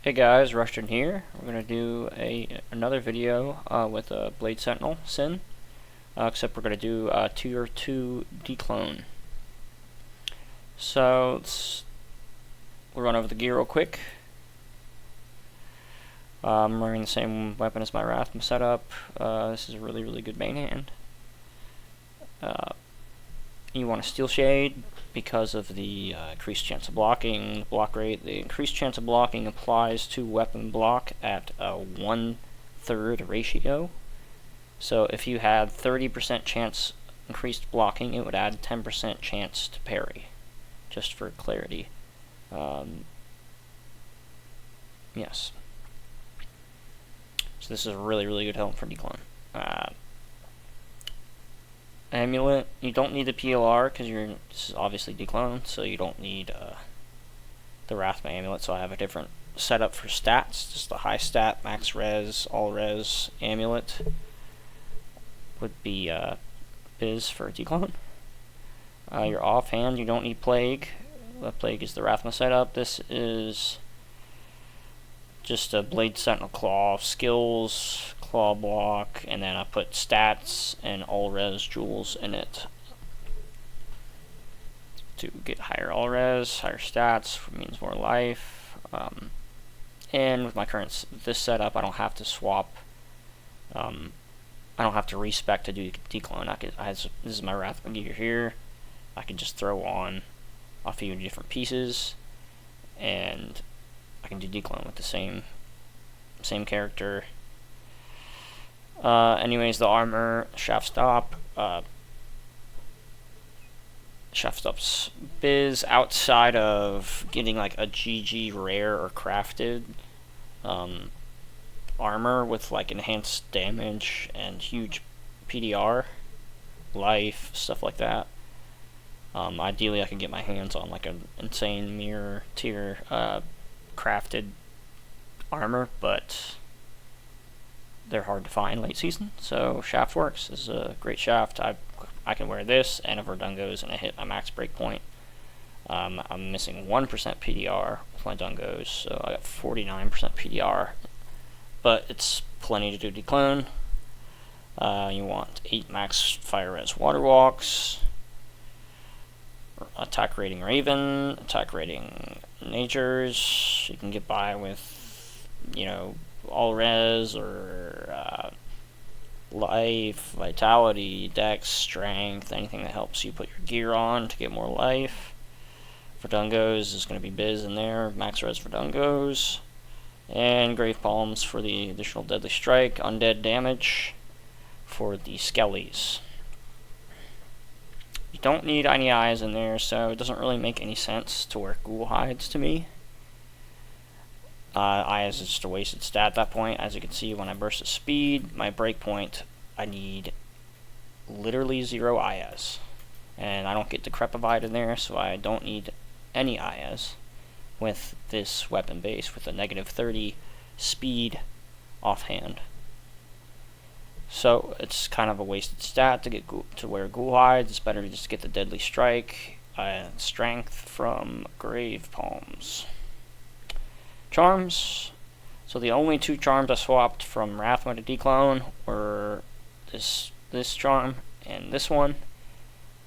Hey guys, Rushton here. We're going to do another video with a Blade Sentinel Assassin, except we're going to do T2 Dclone. So we'll run over the gear real quick. I'm wearing the same weapon as my Wrathma setup. This is a really good main hand. You want a Steel Shade because of the increased chance of blocking, block rate. The increased chance of blocking applies to weapon block at a 1/3 ratio. So if you had 30% chance increased blocking, it would add 10% chance to parry, just for clarity. Yes. So this is a really good help for Dclone. Amulet, you don't need the PLR because this is obviously Dclone, so you don't need the Wrathma amulet. So I have a different setup for stats, just the high stat, max res, all res amulet would be Biz for Dclone. Your offhand, you don't need Plague. Plague is the Wrathma setup. This is just a Blade Sentinel Claw skills, claw block, and then I put stats and all res jewels in it to get higher all res, higher stats means more life. And with my current this setup, I don't have to swap. I don't have to respec to do Dclone. This is my Wrathma gear here. I can just throw on a few different pieces, and I can do Dclone with the same character. Anyways, the armor, shaft stop's biz outside of getting like a GG rare or crafted armor with like enhanced damage and huge PDR, life, stuff like that. Ideally, I can get my hands on like an insane mirror tier crafted armor, but they're hard to find late season, so shaft works. This is a great shaft. I can wear this, and if Verdun goes and I hit my max breakpoint, I'm missing 1% PDR with my Dungos, so I got 49% PDR, but it's plenty to do Dclone. You want 8 max fire res water walks, attack rating Raven, attack rating Natures. You can get by with, all res or life, vitality, dex, strength, anything that helps you put your gear on to get more life. For Dungos is going to be Biz in there, max res for Dungos, and Grave Palms for the additional deadly strike, undead damage for the Skellies. You don't need any eyes in there, so it doesn't really make any sense to wear ghoul hides to me. Eyes is just a wasted stat at that point. As you can see, when I burst at speed, my breakpoint, I need literally 0 IS. And I don't get Decrepivite in there, so I don't need any IS with this weapon base with a -30 speed offhand. So it's kind of a wasted stat to wear ghoul hides. It's better to just get the deadly strike, strength from Grave Palms. Charms. So the only 2 charms I swapped from Wrathma to Dclone were this charm and this one.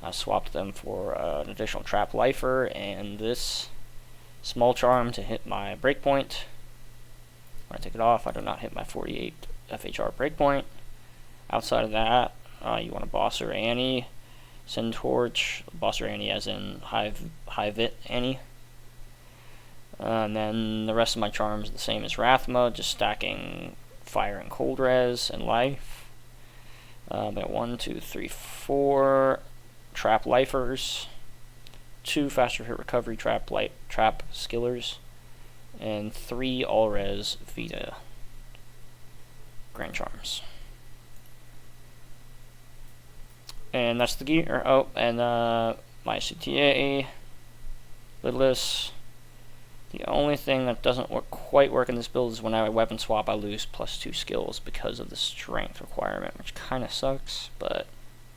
I swapped them for an additional trap lifer and this small charm to hit my breakpoint. When I take it off, I do not hit my 48 FHR breakpoint. Outside of that, you want a Bosser Annie, Send Torch, Bosser Annie as in High Vit Annie. And then the rest of my charms are the same as Wrathma, just stacking fire and cold res and life. I got 1, 2, 3, 4 trap lifers, 2 faster hit recovery trap skillers, and 3 all res Vita grand charms. And that's the gear. Oh, and my CTA, lidless. The only thing that doesn't quite work in this build is when I weapon swap, I lose +2 skills because of the strength requirement, which kind of sucks, but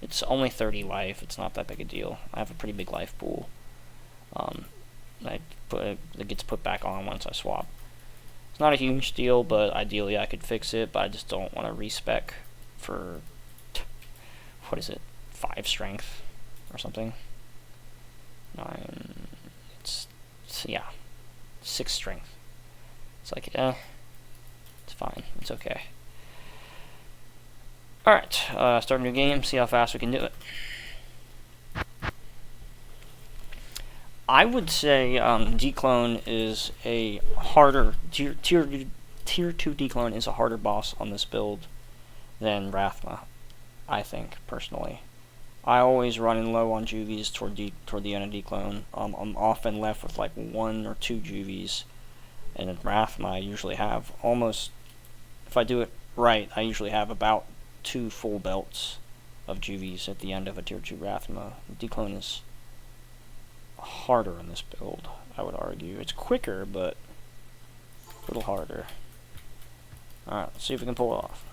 it's only 30 life. It's not that big a deal. I have a pretty big life pool. That gets put back on once I swap. It's not a huge deal, but ideally I could fix it, but I just don't want to respec for, what is it, 5 strength or something? 9, yeah, 6 strength. It's like, it's fine, it's okay. Alright, start a new game, see how fast we can do it. I would say Dclone is a harder, tier 2 Dclone is a harder boss on this build than Rathma, I think, personally. I always run in low on juvies toward the end of Dclone. I'm often left with like 1 or 2 juvies, and in Rathma I usually have almost, if I do it right, I usually have about 2 full belts of juvies at the end of a tier 2 Rathma. Dclone is harder in this build, I would argue. It's quicker, but a little harder. Alright, let's see if we can pull it off.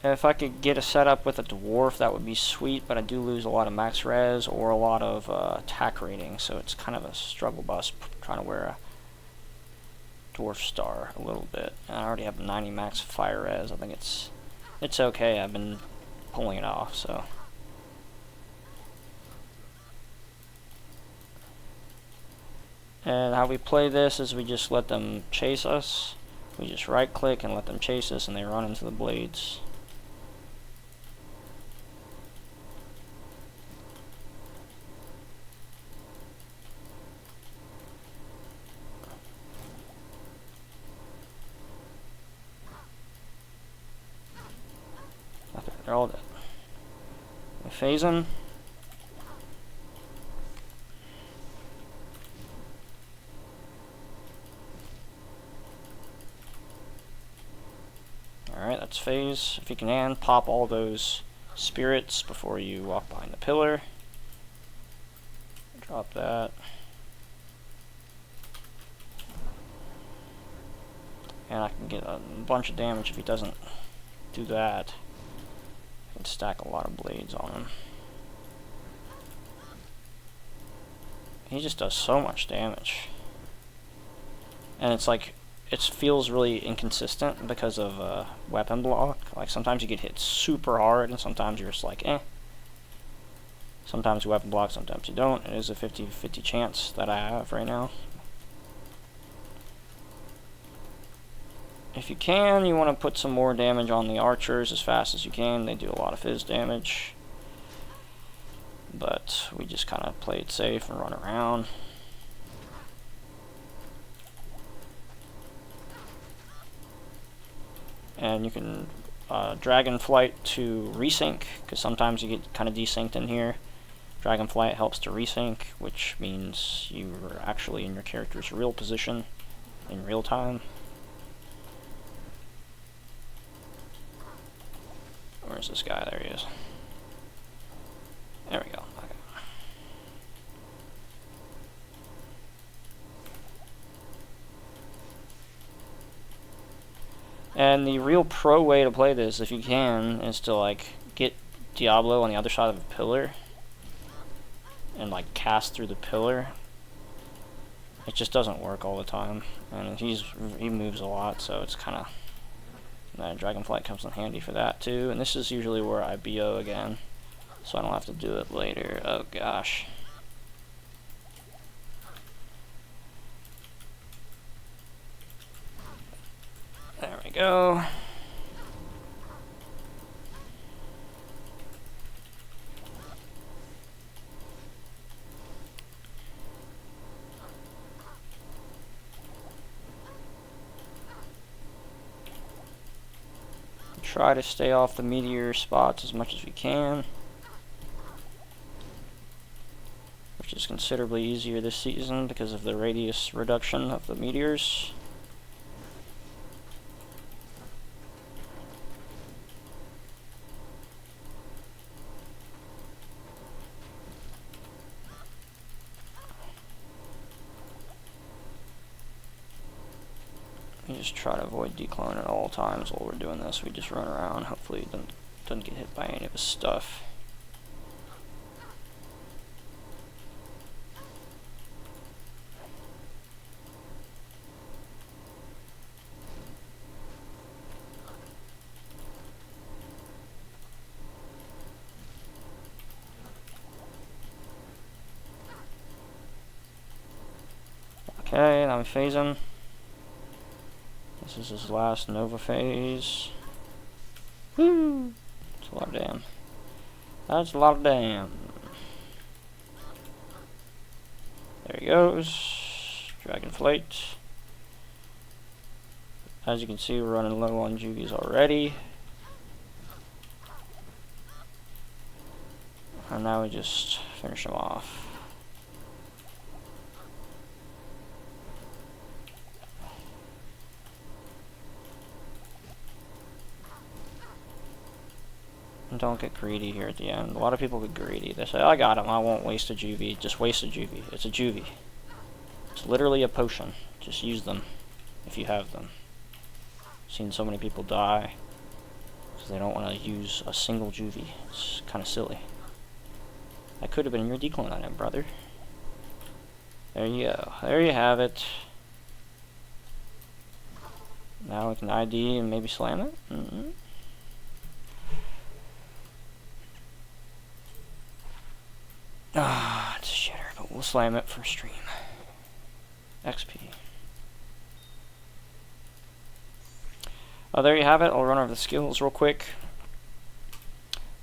If I could get a setup with a dwarf, that would be sweet, but I do lose a lot of max res or a lot of attack rating, so it's kind of a struggle bus trying to wear a dwarf star a little bit. I already have 90 max fire res. I think it's okay. I've been pulling it off, so. And how we play this is we just let them chase us. We just right click and let them chase us, and they run into the blades. Okay, they're all dead. We phase them. Alright, that's phase. If you can pop all those spirits before you walk behind the pillar. Drop that. And I can get a bunch of damage if he doesn't do that. I can stack a lot of blades on him. He just does so much damage. And it's like, it feels really inconsistent because of weapon block. Like sometimes you get hit super hard and sometimes you're just like, eh. Sometimes you weapon block, sometimes you don't. It is a 50-50 chance that I have right now. If you can, you want to put some more damage on the archers as fast as you can. They do a lot of fizz damage. But we just kind of play it safe and run around. And you can Dragonflight to resync, because sometimes you get kind of desynced in here. Dragonflight helps to resync, which means you're actually in your character's real position in real time. Where's this guy? There he is. There we go. Okay. And the real pro way to play this, if you can, is to like get Diablo on the other side of the pillar and like cast through the pillar. It just doesn't work all the time, and he moves a lot, so it's kind of. Dragonflight comes in handy for that too, and this is usually where I BO again, so I don't have to do it later. Oh gosh. There we go. Try to stay off the meteor spots as much as we can, which is considerably easier this season because of the radius reduction of the meteors. We just try to avoid Dclone at all times while we're doing this. We just run around. Hopefully it doesn't doesn't get hit by any of his stuff. Okay, now we phase him. This is his last Nova phase. Woo! That's a lot of damn. That's a lot of damn. There he goes. Dragon Flight. As you can see, we're running low on juvies already. And now we just finish him off. And don't get greedy here at the end. A lot of people get greedy. They say, I got him, I won't waste a juvie. Just waste a juvie. It's a juvie. It's literally a potion. Just use them if you have them. I've seen so many people die because they don't want to use a single juvie. It's kind of silly. That could have been your Dclone item, brother. There you go. There you have it. Now we can ID and maybe slam it. Ah, it's a shitter, but we'll slam it for stream. XP. There you have it. I'll run over the skills real quick.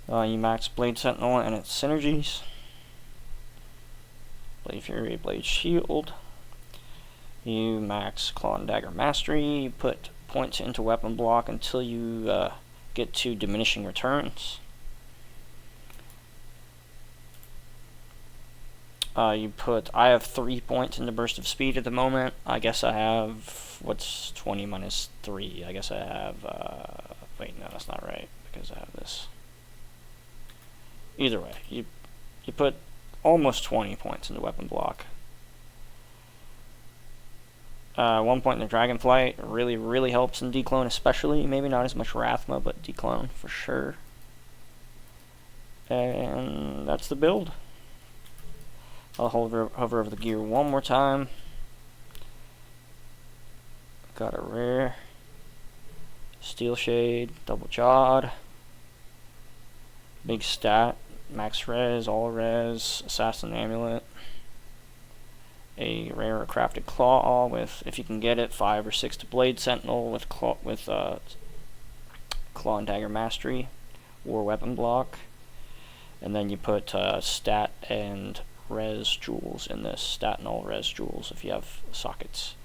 You max Blade Sentinel and its synergies. Blade Fury, Blade Shield. You max Claw and Dagger Mastery. You put points into weapon block until you get to diminishing returns. I have 3 points into burst of speed at the moment. I guess I have, what's 20 minus 3? I guess I have, wait, no, that's not right, because I have this. Either way, you put almost 20 points into weapon block. 1 point in the Dragonflight really helps in Dclone, especially. Maybe not as much Rathma, but Dclone for sure. And that's the build. I'll hover over the gear one more time. Got a rare. Steel Shade, double jawed. Big stat, max res, all res, assassin amulet. A rare crafted claw with, if you can get it, 5 or 6 to Blade Sentinel with claw and dagger mastery, war weapon block, and then you put stat and res jewels in this. Stat and all res jewels if you have sockets.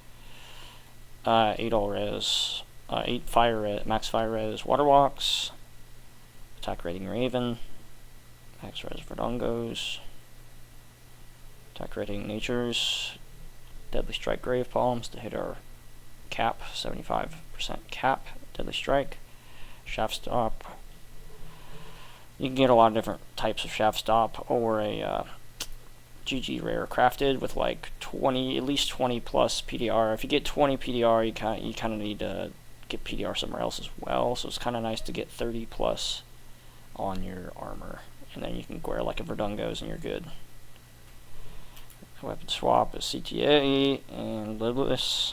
8 all res, 8 fire res, max fire res water walks, attack rating raven, max res verdungos, attack rating natures, deadly strike grave palms to hit our cap, 75% cap, deadly strike, shaft stop. You can get a lot of different types of shaft stop, or a GG rare crafted with like 20, at least 20 plus PDR. If you get 20 PDR, you kind of need to get PDR somewhere else as well. So it's kind of nice to get 30 plus on your armor, and then you can wear like a Verdungos and you're good. Weapon swap is CTA and Lidless.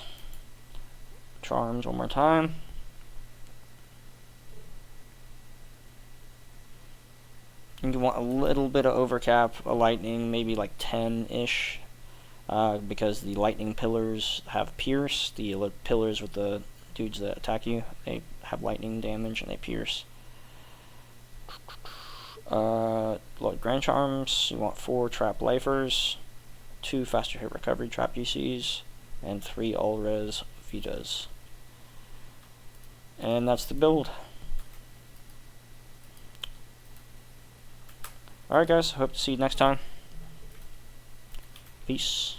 Charms one more time. You want a little bit of overcap, a lightning, maybe like 10-ish, because the lightning pillars have pierce. The pillars with the dudes that attack you, they have lightning damage and they pierce. Blood Grand Charms, you want 4 trap lifers, 2 faster hit recovery trap DCs, and 3 all res Vitas. And that's the build. Alright guys, hope to see you next time. Peace.